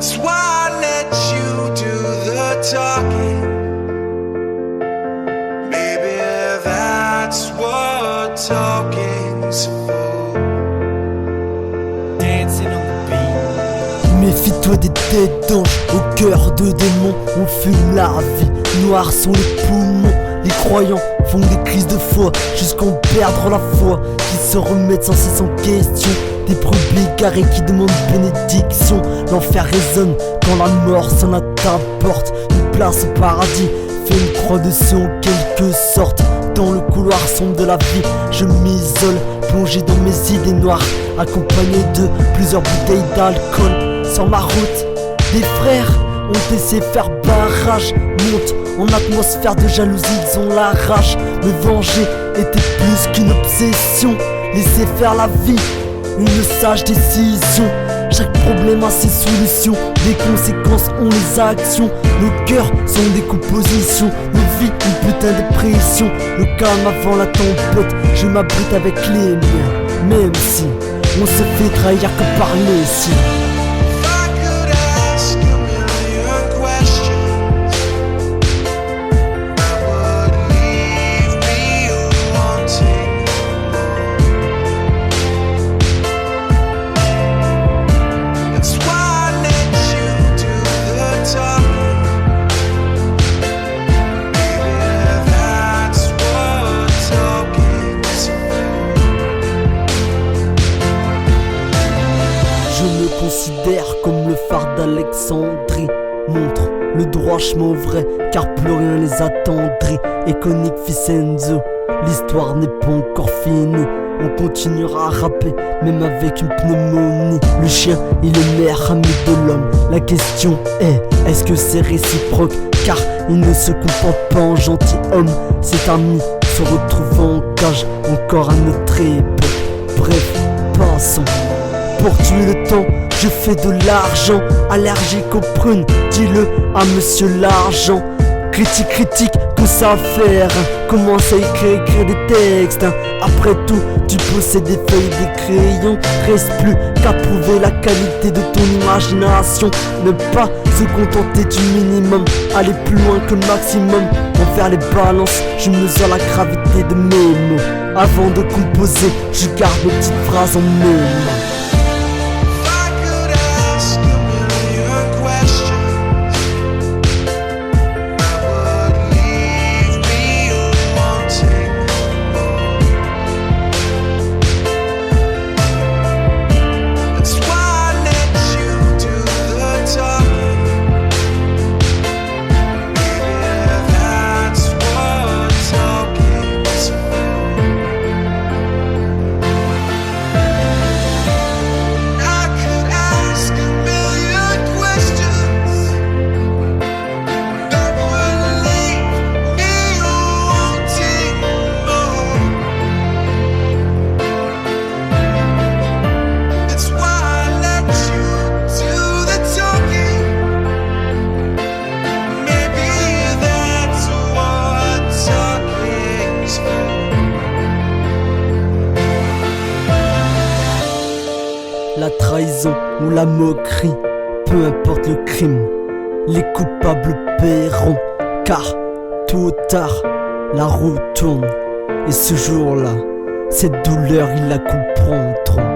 That's why I let you do the talking. Maybe that's what talking's for. Dancing on the beat. Méfie-toi des têtes d'ange, au cœur de démons. On fume la vie, noirs sont les poumons. Les croyants font des crises de foi jusqu'à en perdre la foi, qui se remettent sans cesse en question. Des brebis garées qui demandent bénédiction. L'enfer résonne quand la mort sonne à ta porte. Une place au paradis, fais une croix dessus en quelque sorte. Dans le couloir sombre de la vie, je m'isole, plongé dans mes idées noires, accompagné de plusieurs bouteilles d'alcool. Sur ma route, des frères ont essayé de faire barrage. Monte en atmosphère de jalousie, ils ont la rage. Me venger était plus qu'une obsession. Laisser faire la vie, une sage décision. Chaque problème a ses solutions, des conséquences ont les actions. Nos cœurs sont des compositions, nos vies une putain de pression. Le calme avant la tempête, je m'abrite avec les miens. Même si on se fait trahir que par les siens. Je me considère comme le phare d'Alexandrie. Montre le droit chemin au vrai, car plus rien les attendrait. Iconique Ficenzo, l'histoire n'est pas encore finie. On continuera à rapper, même avec une pneumonie. Le chien, il est le meilleur ami de l'homme. La question est-ce que c'est réciproque? Car il ne se comporte pas en gentilhomme. Cet ami se retrouve en cage, encore à notre époque. Bref, passons. Pour tuer le temps, je fais de l'argent. Allergique aux prunes, dis-le à monsieur l'argent. Critique, que ça à faire? Commence à écrire des textes. Après tout, tu possèdes des feuilles, des crayons. Reste plus qu'à prouver la qualité de ton imagination. Ne pas se contenter du minimum, aller plus loin que le maximum. Envers les balances, je mesure la gravité de mes mots. Avant de composer, je garde mes petites phrases en mes mains. La trahison ou la moquerie, peu importe le crime, les coupables paieront. Car tôt ou tard, la roue tourne. Et ce jour-là, cette douleur, ils la comprendront.